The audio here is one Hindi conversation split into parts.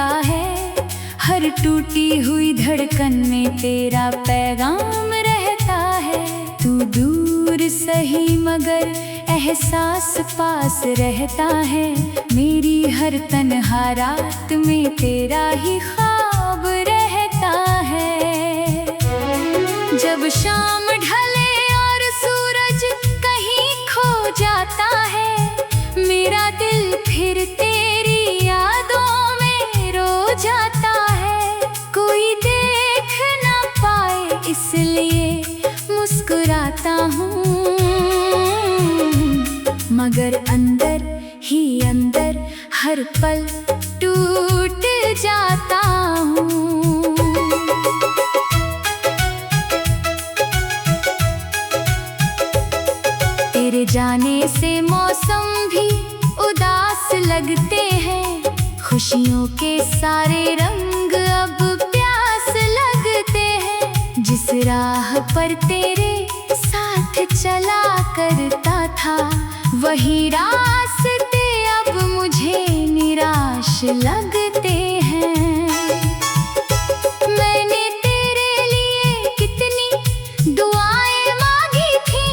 रहता है। हर टूटी हुई धड़कन में तेरा पैगाम रहता है। तू दूर सही मगर एहसास पास रहता है। मेरी हर तन्हा रात में तेरा ही ख्वाब रहता है। जब शाम ढले और सूरज कहीं खो जाता है, मेरा दिल फिर तेरी यादों में रो जाता है। कोई देख ना पाए इसलिए मुस्कुराता हूँ, मगर अंदर ही अंदर हर पल टूट जाता हूँ। तेरे जाने से मौसम भी उदास लगते हैं। खुशियों के सारे रंग अब प्यास लगते हैं। जिस राह पर तेरे साथ चला करता था, वही रास्ते अब मुझे निराश लगते हैं। मैंने तेरे लिए कितनी दुआएं मांगी थी,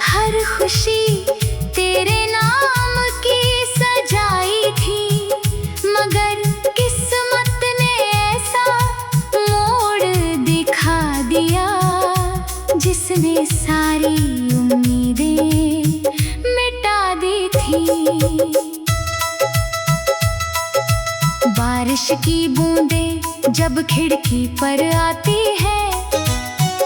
हर खुशी तेरे नाम की सजाई थी, मगर किस्मत ने ऐसा मोड़ दिखा दिया जिसने सारी उम्मीदें मिटा दी थी। बारिश की बूंदें जब खिड़की पर आती है,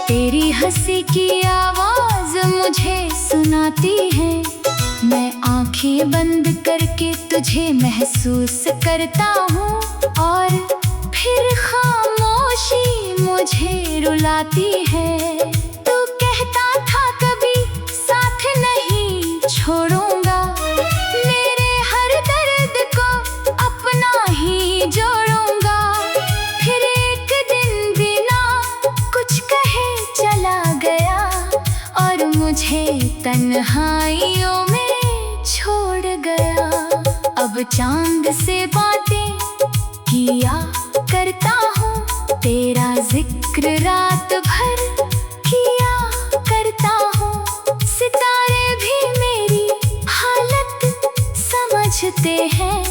तेरी हंसी की आवाज मुझे सुनाती है। मैं आंखें बंद करके तुझे महसूस करता हूँ, और फिर खामोशी मुझे रुलाती है। तू कहता था कभी साथ नहीं छोड़ूंगा, मेरे हर दर्द को अपना ही जोड़ूंगा। फिर एक दिन बिना कुछ कहे चला गया, और मुझे तन्हाइयों में छोड़ गया। अब चांद से बातें किया करता हूँ, तेरा जिक्र रात भर किया करता हूँ। सितारे भी मेरी हालत समझते हैं,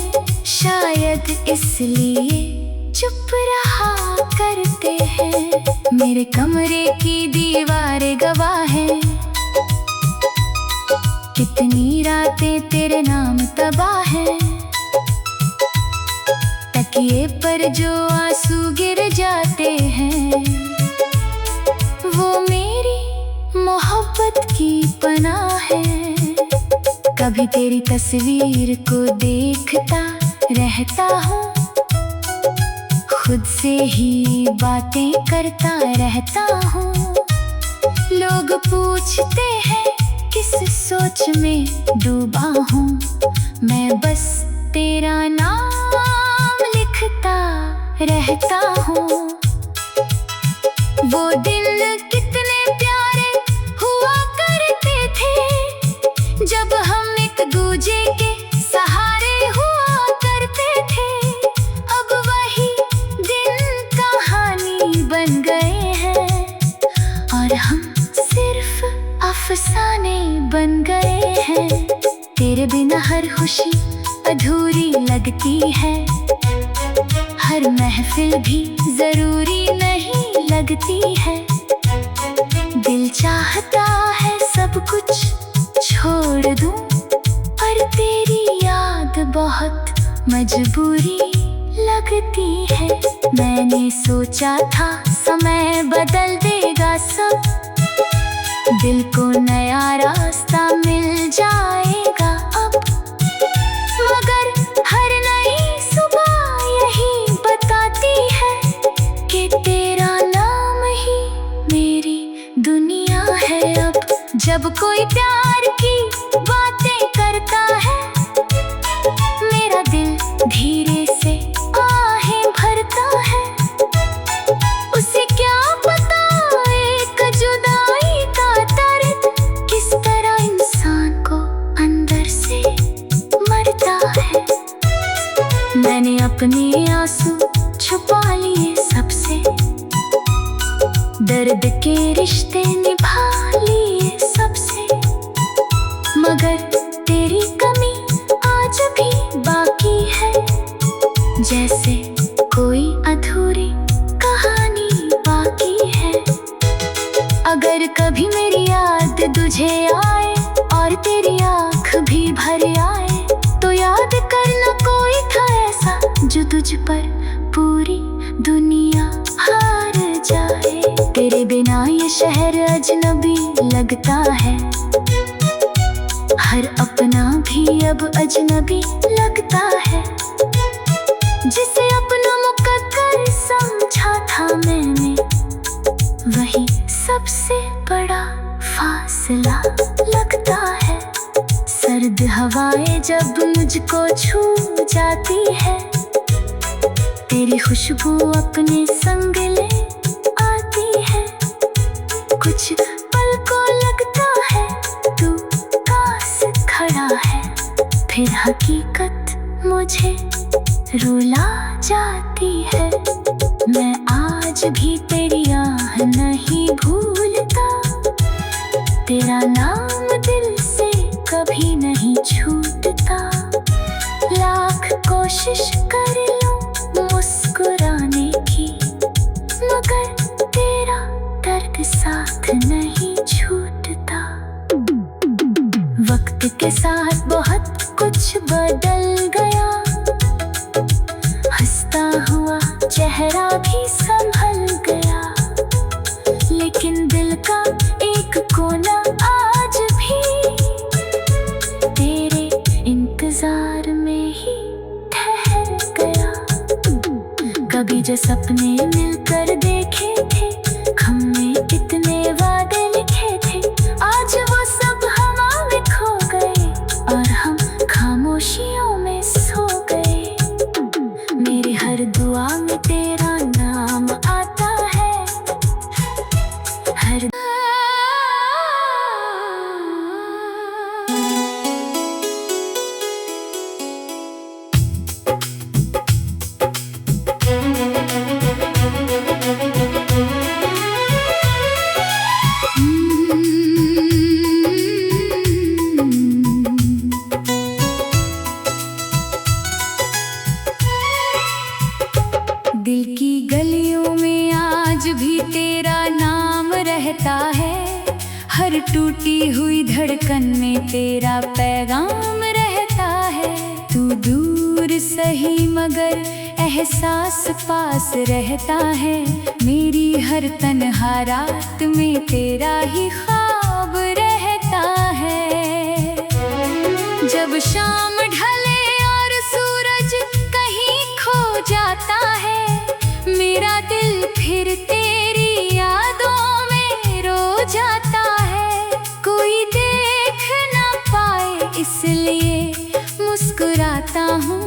शायद इसलिए चुप रहा करते हैं। मेरे कमरे की दीवारें गवाह है, कितनी रातें तेरे नाम तबाह है। तकिए पर जो आंसू गिर जाते हैं, वो मेरी मोहब्बत की पनाह है। कभी तेरी तस्वीर को देखता रहता हूँ, खुद से ही बातें करता रहता हूँ। लोग पूछते हैं किस सोच में डूबा हूँ, मैं बस तेरा नाम लिखता रहता हूँ। वो दिन कितने प्यारे हुआ करते थे, जब हम एक दूजे के सहारे हुआ करते थे। अब वही दिन कहानी बन गए हैं, और हम सिर्फ अफसाने बन गए हैं। तेरे बिना हर खुशी अधूरी लगती है, हर महफिल भी जरूरी नहीं लगती है। दिल चाहता है सब कुछ छोड़ दूं, पर तेरी याद बहुत मजबूरी लगती है। मैंने सोचा था समय बदल देगा सब, दिल को नया रास्ता मिल जाएगा अब। मगर हर नई सुबह यही बताती है कि तेरा नाम ही मेरी दुनिया है अब। जब कोई प्यार की बातें करता है, मेरा दिल धीरे से आहें भरता है। उसे क्या पता एक जुदाई का दर्द किस तरह इंसान को अंदर से मरता है। मैंने अपने आंसू छुपा लिए सबसे, दर्द के रिश्ते निभा लिए सबसे, मगर तेरी कमी आज भी बाकी है, जैसे कोई अधूरी कहानी बाकी है। अगर कभी मेरी याद तुझे आए और तेरी आँख भी भर आए, तो याद करना कोई था ऐसा जो तुझ पर पूरी दुनिया हार जाए। तेरे बिना ये शहर अजनबी लगता है, हर अपना भी अब अजनबी लगता है। जिसे अपना मुकद्दर समझा था मैंने, वही सबसे बड़ा फासला लगता है। सर्द हवाएं जब मुझको छू जाती है, तेरी खुशबू अपने संग ले आती है। कुछ पल को लगता है तू पास खड़ा है, फिर हकीकत मुझे रुला जाती है। मैं आज भी तेरी आह नहीं भूलता, तेरा नाम दिल से कभी नहीं छूटता। लाख कोशिश कर लूं मुस्कुराने की, मगर तेरा दर्द साथ नहीं छूटता। वक्त के साथ बहुत कुछ बदल गया, हंसता हुआ चेहरा भी संभल गया, लेकिन दिल का एक कोना आज भी तेरे इंतजार में ही ठहर गया। कभी जो सपने मिलकर देखे थे, हमने इतने वादे लिखे थे, आज वो सब हवा में खो गए और हम खामोशियों में सो गए। मेरी हर दुआ में तेरा नाम आता है, हर दिल की गलियों में आज भी तेरा नाम रहता है, हर टूटी हुई धड़कन में तेरा पैगाम रहता है। तू दूर सही मगर एहसास पास रहता है, मेरी हर तन्हा रात में तेरा ही ख्वाब रहता है। जब शाम ढले और सूरज कहीं खो जाता है, मेरा दिल फिर तेरी यादों में रो जाता है। कोई देख ना पाए इसलिए मुस्कुराता हूँ,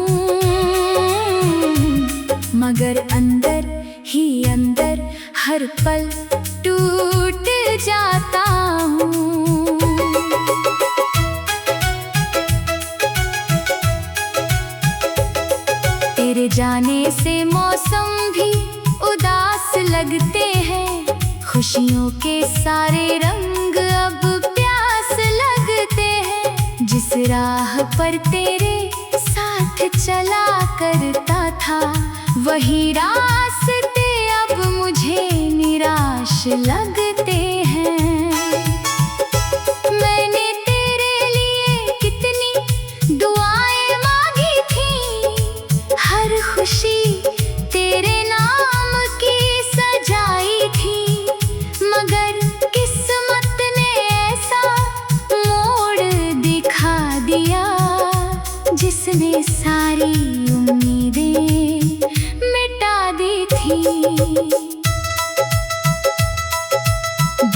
मगर अंदर ही अंदर हर पल टूट जाता हूँ। तेरे जाने से मौसम भी उदास लगते हैं, खुशियों के सारे रंग अब प्यास लगते हैं। जिस राह पर तेरे साथ चला करता था, वही रास्ते अब मुझे निराश लगते हैं। मैंने तेरे लिए कितनी दुआएं मांगी थी, हर खुशी तेरे नाम की सजाई थी, मगर किस्मत ने ऐसा मोड़ दिखा दिया, जिसने सारी उम्मीदें मिटा दी थी।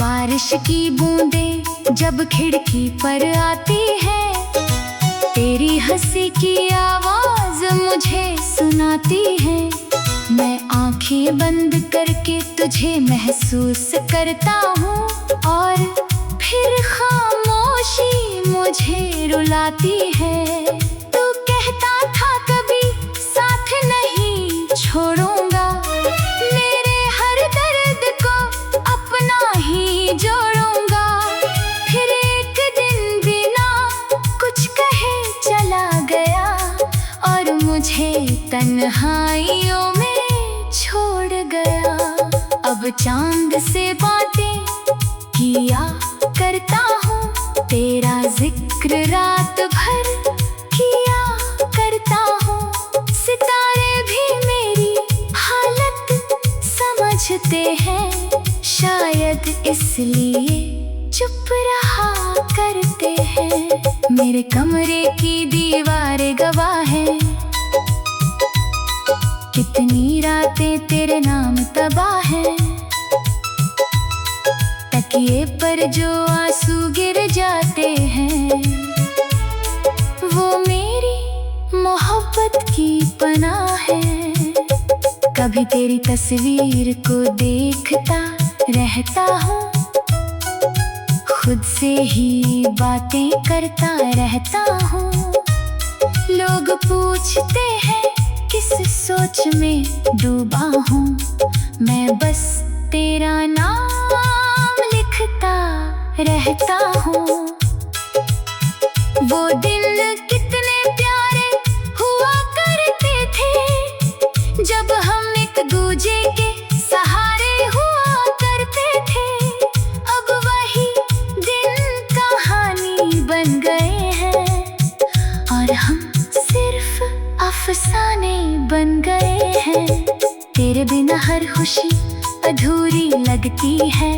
बारिश की बूंदें जब खिड़की पर आती है, तेरी हंसी की आवाज मुझे सुनाती है। मैं आंखें बंद करके तुझे महसूस करता हूँ, और फिर खामोशी मुझे रुलाती है। तू कहता था कभी साथ नहीं छोड़ूंगा, मेरे हर दर्द को अपना ही जोड़ूंगा। फिर एक दिन बिना कुछ कहे चला गया और मुझे तन्हाइयों में छोड़ गया। अब चांद से बातें किया करता हूँ, तेरा जिक्र रात भर किया करता हूँ। सितारे भी मेरी हालत समझते हैं, शायद इसलिए चुप रहा करते हैं। मेरे कमरे की दीवारें गवाह है, कितनी रातें तेरे नाम तबाह है। तकिए पर जो आंसू गिर जाते हैं, वो मेरी मोहब्बत की पनाह है। कभी तेरी तस्वीर को देखता रहता हूँ, खुद से ही बातें करता रहता हूँ। लोग पूछते हैं किस सोच में डूबा हूँ, मैं बस तेरा नाम लिखता रहता हूँ। वो दिन कितने प्यारे हुआ करते थे, जब हम एक दूजे के सहारे हुआ करते थे। अब वही दिन कहानी बन गए हैं और हम सिर्फ अफसाने बन गए हैं। तेरे बिना हर खुशी अधूरी लगती है,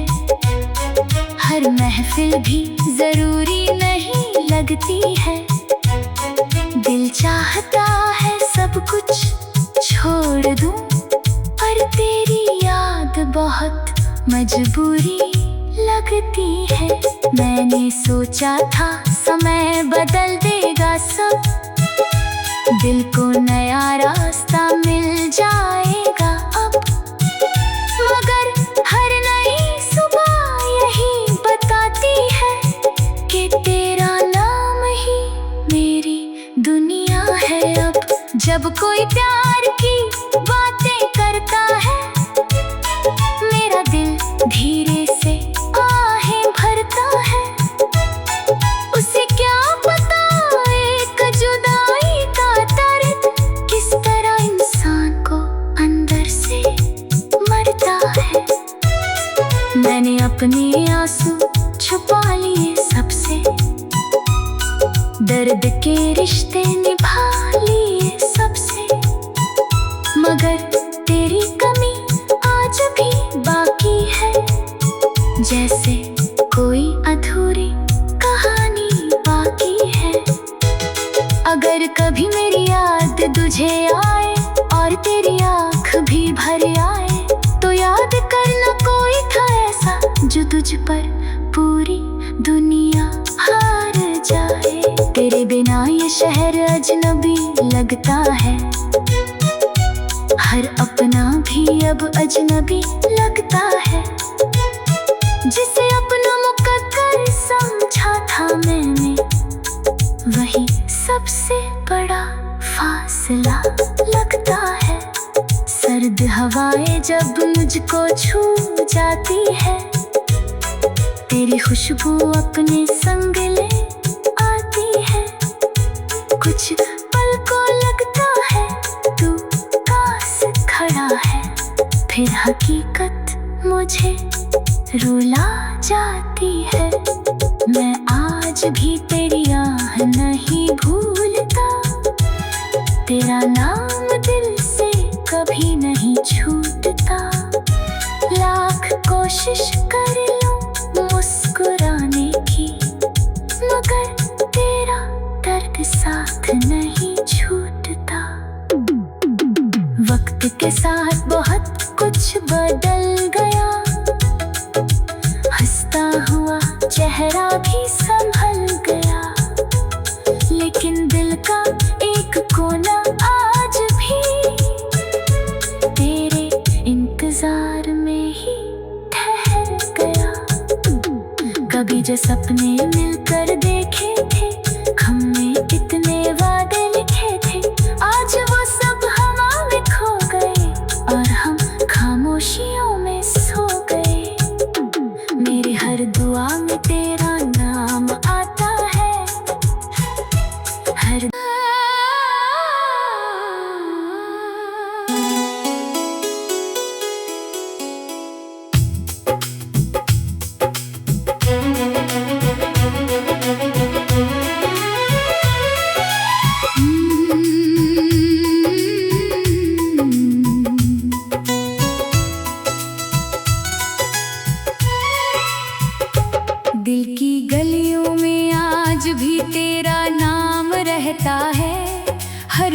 हर महफिल भी जरूरी नहीं लगती है। दिल चाहता है सब कुछ छोड़ दूं, पर तेरी याद बहुत मजबूरी लगती है। मैंने सोचा था समय बदल देगा सब, दिल को नया रास्ता मिल जाएगा अब। मगर हर नई सुबह यही बताती है कि तेरा नाम ही मेरी दुनिया है अब। जब कोई प्यार की बातें करता है, मेरा दिल धीरे से आहें भरता है। उसे क्या पता एक जुदाई का दर्द किस तरह इंसान को अंदर से मरता है। मैंने अपने आंसू छुपा लिए सबसे, दर्द के रिश्ते निभा लिए सबसे। मगर तेरी कमी आज भी बाकी है, जैसे कोई अधूरी कहानी बाकी है। अगर कभी मेरी याद तुझे आए और तेरी आँख भी भर आए, तो याद करना कोई था ऐसा जो तुझ पर पूरी दुनिया हार जाए। तेरे बिना ये शहर अजनबी लगता है, हर अपना भी अब अजनबी लगता है। जिसे अपना मुकद्दर समझा था मैंने, वही सबसे बड़ा फासला लगता है। सर्द हवाएं जब मुझको छू जाती है, तेरी खुशबू अपने संग ले आती है। कुछ पल को लगता है तू पास खड़ा है, फिर हकीकत मुझे रुला जाती है। मैं आज भी तेरी आह नहीं भूलता, तेरा नाम दिल से कभी नहीं छूटता। लाख कोशिश कर लूं मुस्कुराने की, मगर तेरा दर्द साथ नहीं छूटता। वक्त के साथ बहुत कुछ बदल गया, हंसता हुआ चेहरा भी संभल गया। लेकिन दिल का एक कोना आज भी तेरे इंतजार में ही ठहर गया। कभी जो सपने मिलकर देखे थे, हमने कितने वादे लिखे थे, आज वो सब हवा में खो गए।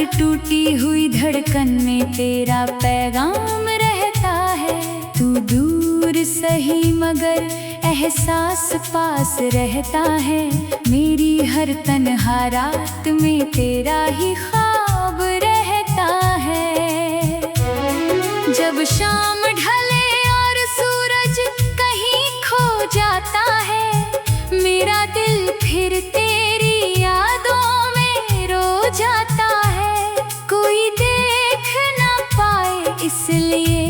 टूटी हुई धड़कन में तेरा पैगाम रहता है। तू दूर सही मगर एहसास पास रहता है। मेरी हर तन्हा रात में तेरा ही ख्वाब रहता है। जब शाम ढले और सूरज कहीं खो जाता है, मेरा दिल फिर तेरी यादों में रो जाता है। कोई देख ना पाए इसलिए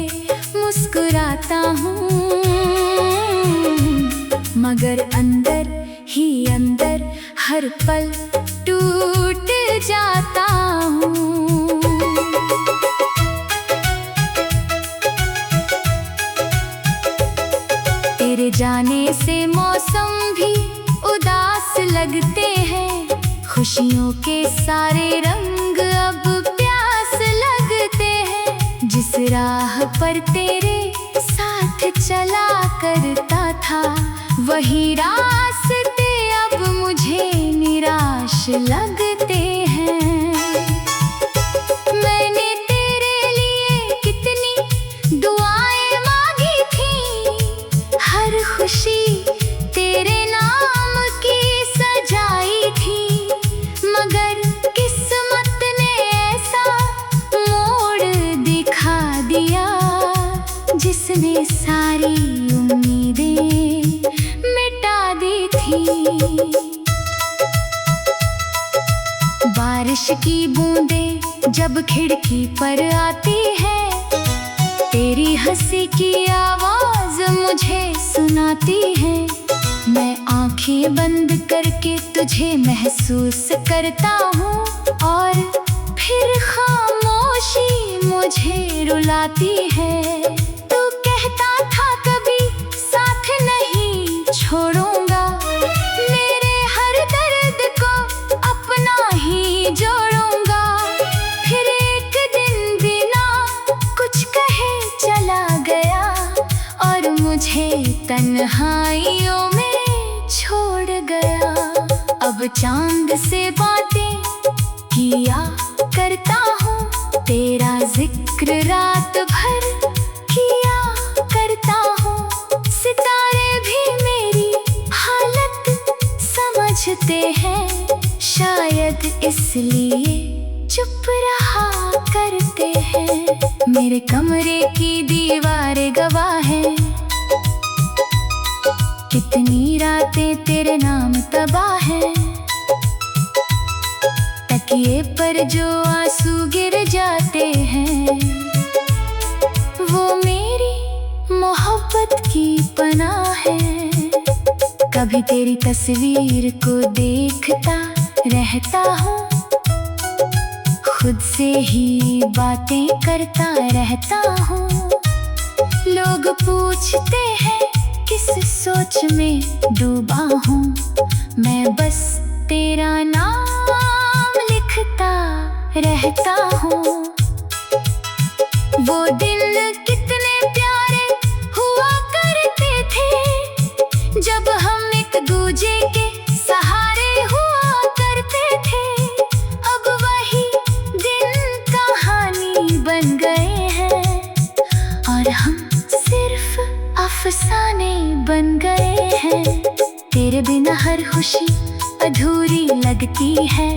मुस्कुराता हूँ, मगर अंदर ही अंदर हर पल टूट जाता हूँ। तेरे जाने से मौसम भी उदास लगते हैं। खुशियों के सारे रंग अब प्यास लगते हैं। जिस राह पर तेरे साथ चला करता था, वही रास्ते अब मुझे निराश लगते हैं। मैंने तेरे लिए कितनी दुआएं मांगी थी, हर खुशी तेरे नाम की सजाई थी, मगर किस्मत ने ऐसा मोड़ दिखा दिया जिसने सारी उम्मीदें मिटा दी थी। बारिश की बूंदें जब खिड़की पर आती है, तेरी हंसी की आवाज मुझे सुनाती है। मैं आंखें बंद करके तुझे महसूस करता हूँ, और फिर खामोशी मुझे रुलाती है। तू कहता था कभी साथ नहीं छोड़ूंगा, मेरे हर दर्द को अपना ही जोड़ूंगा। फिर एक दिन बिना कुछ कहे चला गया, और मुझे तन्हाइयों में छोड़ गया। अब चांद से बातें किया करता हूँ, तेरा जिक्र रात भर किया करता हूँ। सितारे भी मेरी हालत समझते हैं, शायद इसलिए चुप रहा करते हैं। मेरे कमरे की दीवारें गवाह है, कितनी रातें तेरे नाम तबाह है। तकिए पर जो आंसू गिर जाते हैं, वो मेरी मोहब्बत की पनाह है। कभी तेरी तस्वीर को देखता रहता हूँ, खुद से ही बातें करता रहता हूँ। लोग पूछते हैं किस सोच में डूबा हूँ, मैं बस तेरा नाम लिखता रहता हूँ। वो दिल कितने प्यारे हुआ करते थे, जब हम एक दूजे के सहारे हुआ करते थे। अब वही दिन कहानी बन गए हैं, और हम सिर्फ अफसाने बन गए हैं। तेरे बिना हर खुशी अधूरी लगती है,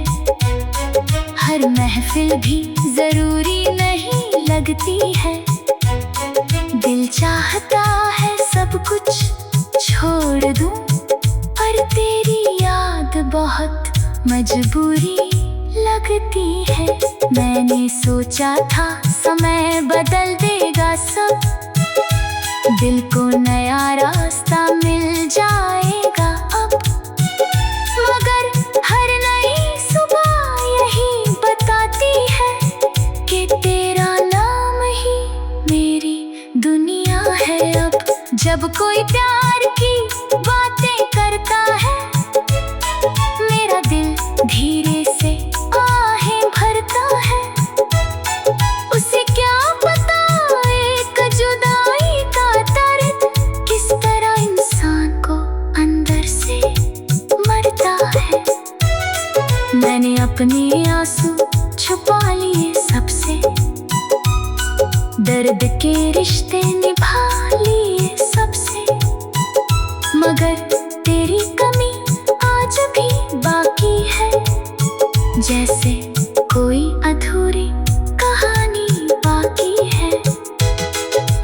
हर महफिल भी जरूरी नहीं लगती है। दिल चाहता है सब कुछ छोड़ दूं, पर तेरी याद बहुत मजबूरी लगती है। मैंने सोचा था समय बदल देगा सब, दिल को नया रास्ता मिल जाएगा अब। मगर हर नई सुबह यही बताती है कि तेरा नाम ही मेरी दुनिया है अब। जब कोई प्यार की बातें करता है, मेरा दिल धीरे से आहें भरता है। उसे क्या पता एक जुदाई का दर्द किस तरह इंसान को अंदर से मरता है। मैंने अपने आंसू छुपा दर्द के रिश्ते निभा लिए सबसे, मगर तेरी कमी आज भी बाकी है। जैसे कोई अधूरी कहानी बाकी है।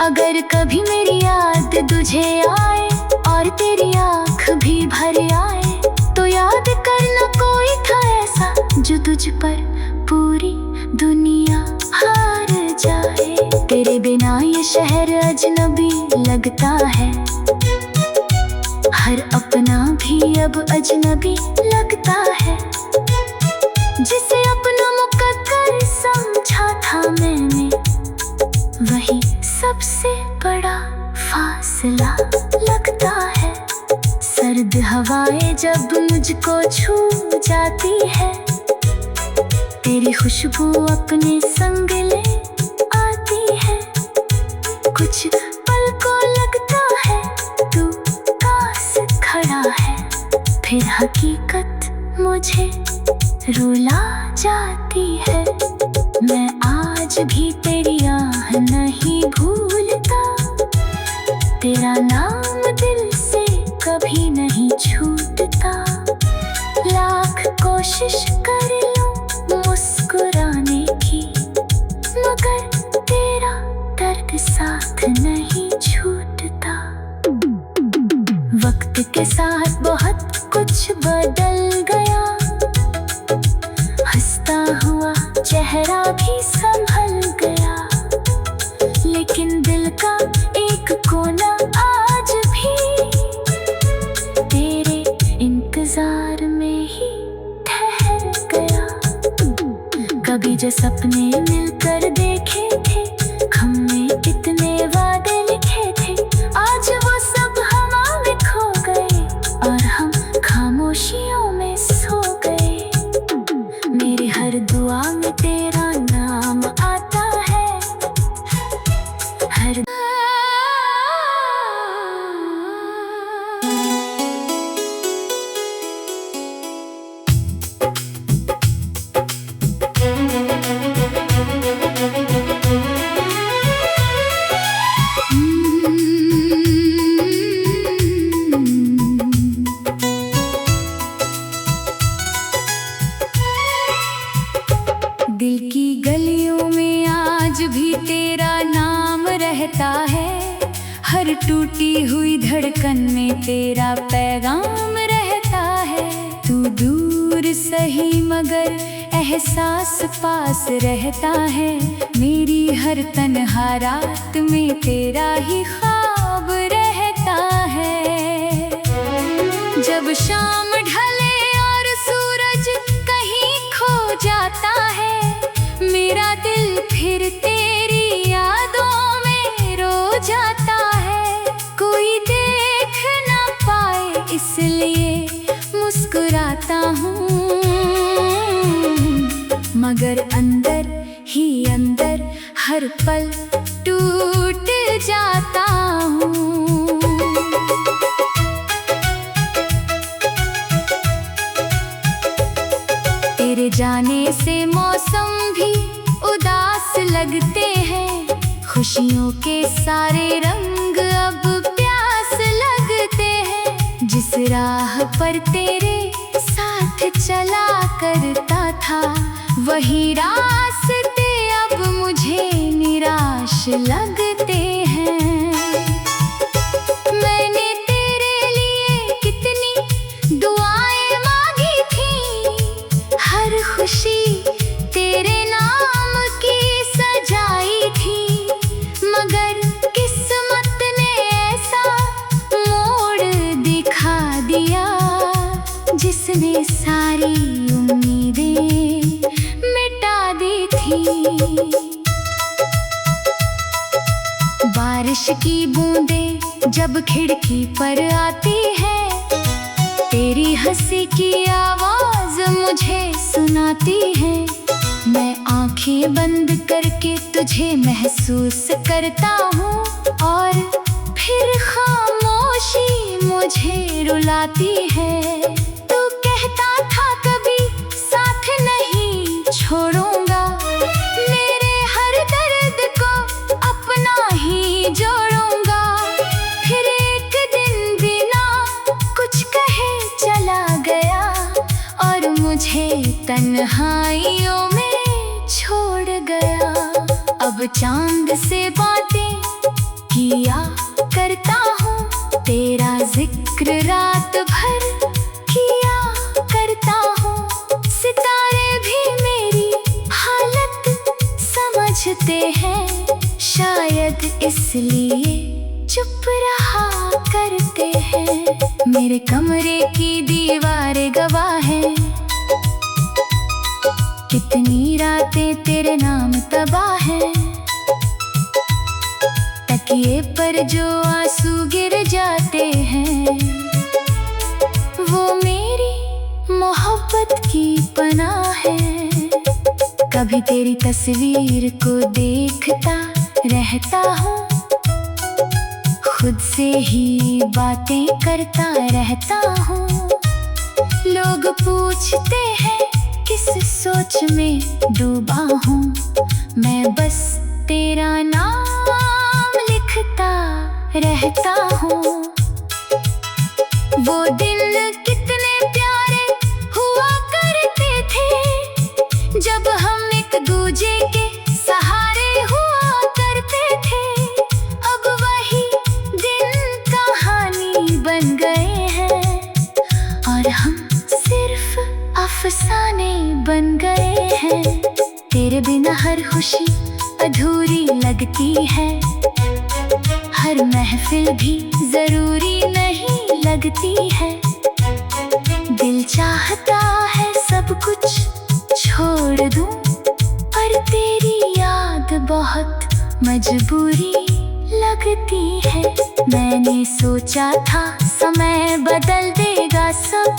अगर कभी मेरी याद तुझे आए और तेरी आँख भी भर आए, तो याद करना कोई था ऐसा जो तुझ पर पूरी दुनिया हार जाए। तेरे बिना ये शहर अजनबी लगता है, हर अपना भी अब अजनबी लगता है। जिसे अपना मुकद्दर समझा था मैंने, वही सबसे बड़ा फासला लगता है। सर्द हवाएं जब मुझको छू जाती है, तेरी खुशबू अपने संग ले आती है। कुछ पल को लगता है तू पास खड़ा है, फिर हकीकत मुझे रुला जाती है। मैं आज भी तेरी आह नहीं भूलता, तेरा नाम दिल से कभी नहीं छूटता। लाख कोशिश कर लूं मुस्कुराने की, मगर तेरा दर्द साथ नहीं छूटता। वक्त के साथ बहुत कुछ बदल गया, हंसता हुआ चेहरा भी संभल गया, लेकिन दिल का एक कोना आज भी तेरे इंतजार में ही ठहर गया। कभी जो सपने मिलकर देखे थे, हमने इतने वादे लिखे थे, आज वो सब हवा में खो गए और हम खामोशियों में सो गए। मेरी हर दुआ में तेरा नाम आता है, हर दिल की गलियों में आज भी तेरा नाम रहता है। हर टूटी हुई धड़कन में तेरा पैगाम रहता है। तू दूर सही मगर एहसास पास रहता है। मेरी हर तन्हा रात में तेरा ही ख्वाब रहता है। जब शाम ढले और सूरज कहीं खो जाता है, मेरा दिल फिर तेरी यादों में रो जाता है। कोई देख ना पाए इसलिए मुस्कुराता हूँ, मगर अंदर ही अंदर हर पल टूट जाता हूँ। तेरे जाने से मौसम भी उदास लगते हैं। खुशियों के सारे रंग अब प्यास लगते हैं। जिस राह पर तेरे साथ चला करता था, वही रास्ते अब मुझे निराश लगते हैं। मैंने तेरे लिए कितनी दुआएं मांगी थी, हर खुशी तेरे नाम की सजाई थी, मगर किस्मत ने ऐसा मोड़ दिखा दिया जिसने सारी उम्मीदें मिटा दी थी। बारिश की बूंदें जब खिड़की पर आती है, तेरी हंसी की आवाज मुझे सुनाती है। मैं आंखें बंद करके तुझे महसूस करता हूँ, और फिर खामोशी मुझे रुलाती है। तू कहता था कभी साथ नहीं छोड़ूंगा, मेरे हर दर्द को अपना चांद से बातें किया करता हूँ, तेरा जिक्र रात भर किया करता हूँ। सितारे भी मेरी हालत समझते हैं, शायद इसलिए चुप रहा करते हैं। मेरे कमरे की दीवारें गवाह हैं, कितनी रातें तेरे नाम तबाह हैं। तकिए पर जो आंसू गिर जाते हैं, वो मेरी मोहब्बत की पनाह है। कभी तेरी तस्वीर को देखता रहता हूँ, खुद से ही बातें करता रहता हूँ। लोग पूछते हैं किस सोच में डूबा हूँ, मैं बस तेरा नाम लिखता रहता हूँ। वो दिन कितने प्यारे हुआ करते थे, जब हम एक दूजे के सहारे हुआ करते थे। अब वही दिन कहानी बन गए हैं, और हम सिर्फ अफसाने बन गए हैं। तेरे बिना हर खुशी अधूरी लगती है, हर महफिल भी जरूरी नहीं लगती है। दिल चाहता है सब कुछ छोड़ दूं, पर तेरी याद बहुत मजबूरी लगती है। मैंने सोचा था समय बदल देगा सब,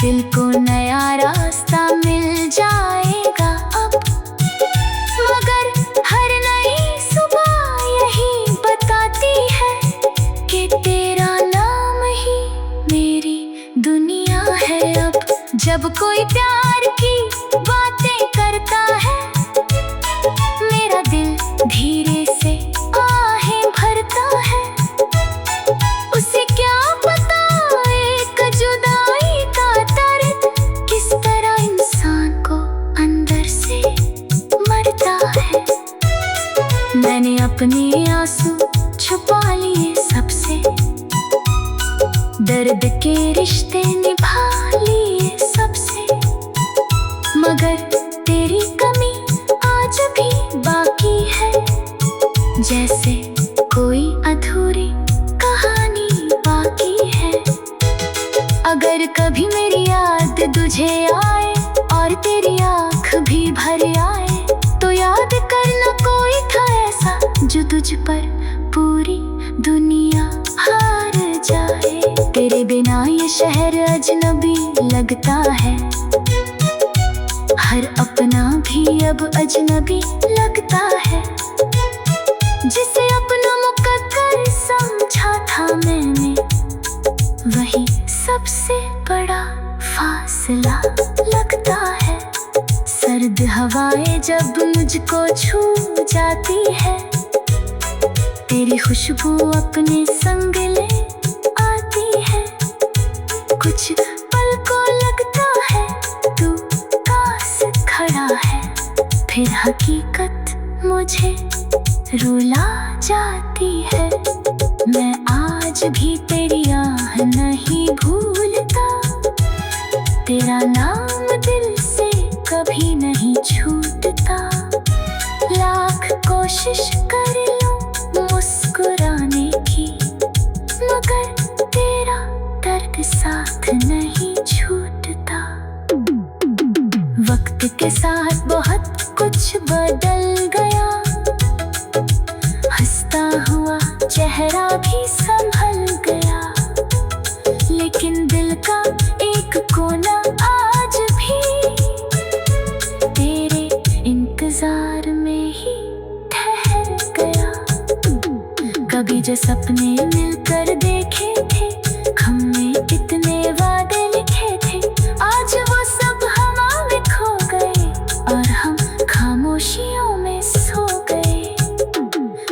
दिल को नया रास्ता मिल जाएगा अब। मगर हर नई सुबह यही बताती है कि तेरा नाम ही मेरी दुनिया है अब। जब कोई प्यार की बातें करता है, मेरा दिल धीरे से आहें भरता है। उसे क्या पता एक जुदाई का दर्द किस तरह इंसान को अंदर से मरता है। मैंने अपने आंसू छुपा लिए सबसे, दर्द के रिश्ते निभा लिए सबसे, मगर तेरी कमी आज भी बाकी है, जैसे कोई अधूरी कहानी बाकी है। अगर कभी मेरी याद तुझे आए और तेरी आँख भी भर आए, तो याद करना कोई था ऐसा जो तुझ पर पूरी दुनिया हार जाए। तेरे बिना ये शहर अजनबी लगता है, हर अपना भी अब अजनबी लगता है। जिसे अपना मुकद्दर समझा था मैंने, वही सबसे बड़ा फासला लगता है। सर्द हवाएं जब मुझको छू जाती है, तेरी खुशबू अपने संग ले आती है। कुछ पल को लगता है तू पास खड़ा है, फिर हकीकत मुझे रुला जाती है। मैं आज भी तेरी आह नहीं भूलता, तेरा नाम दिल से कभी नहीं छूटता। लाख कोशिश कर लूं मुस्कुराने की, मगर तेरा दर्द साथ नहीं छूटता। वक्त के साथ बहुत कुछ बदल गया, हंसता हुआ चेहरा भी संभल गया, लेकिन दिल का एक कोना आज भी तेरे इंतजार में ही ठहर गया। कभी जो सपने मिलकर देखे थे, हमने कितने वादे लिखे थे, आज वो सब हवा में खो गए और हम खामोशियों में सो गए।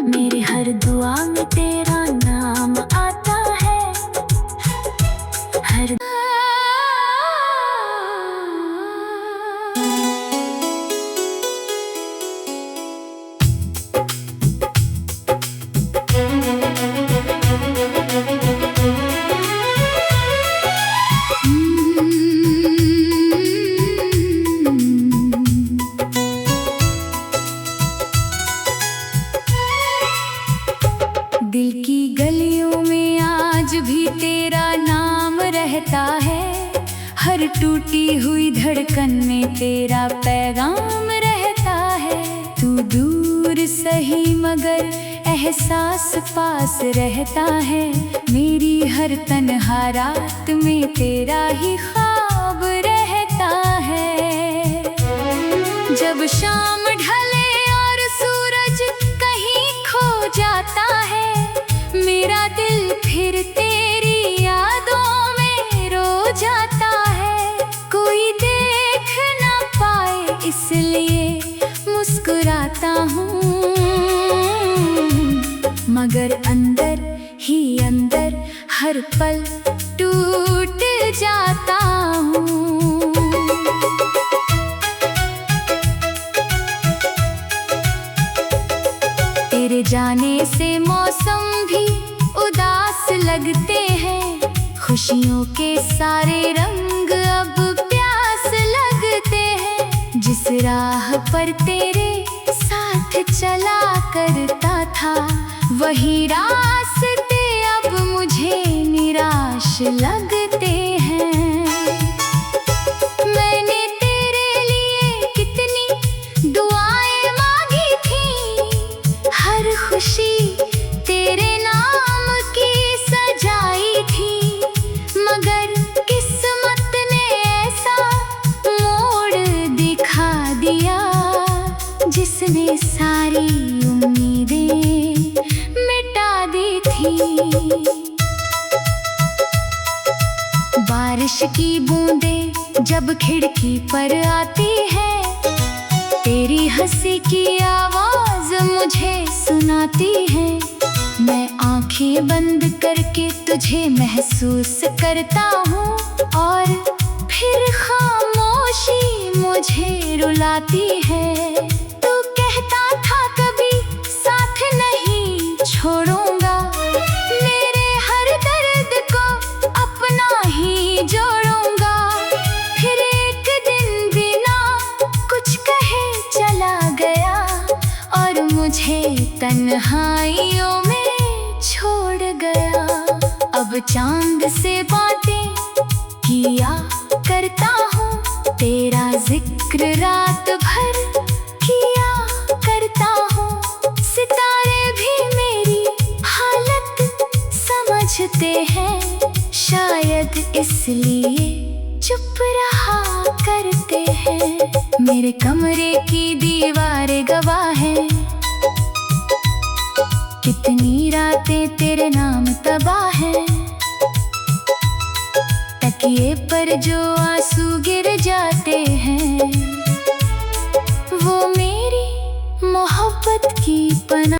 मेरी हर दुआ में तेरा नाम आता है, हर रहता है। हर टूटी हुई धड़कन में तेरा पैगाम रहता है। तू दूर सही मगर एहसास पास रहता है। मेरी हर तन्हा रात में तेरा ही ख्वाब रहता है। जब शाम ढले और सूरज कहीं खो जाता है, मेरा दिल फिर तेरी यादों में रो जाता है। कोई देख ना पाए इसलिए मुस्कुराता हूँ, मगर अंदर ही अंदर हर पल टूट जाता हूँ। तेरे जाने से मौसम भी उदास लगते हैं। खुशियों के सारे रंग अब प्यास लगते हैं। जिस राह पर तेरे साथ चला करता था, वही रास्ते अब मुझे निराश लगते हैं। मैंने तेरे लिए कितनी दुआएं मांगी थी, हर खुशी तेरे नाम की सजाई थी, मगर किस्मत ने ऐसा मोड़ दिखा दिया जिसने सारी उम्मीदें मिटा दी थी। बारिश की बूंदें जब खिड़की पर आती है, तेरी हंसी की आवाज मुझे सुनाती है। मैं आंखें बंद करके तुझे महसूस करता हूँ, और फिर खामोशी मुझे रुलाती है। तू कहता था कभी साथ नहीं छोड़ूंगा, मेरे हर दर्द को अपना ही जोड़ूंगा। फिर एक दिन बिना कुछ कहे चला गया, और मुझे तन्हाइयों में छोड़ गया। अब चांद से बातें किया करता हूँ, तेरा जिक्र रात भर किया करता हूँ। सितारे भी मेरी हालत समझते हैं, शायद इसलिए चुप रहा करते हैं। मेरे कमरे की दीवारें गवाह हैं, कितनी रातें तेरे नाम तबाह हैं। तकिए पर जो आंसू गिर जाते हैं, वो मेरी मोहब्बत की पनाह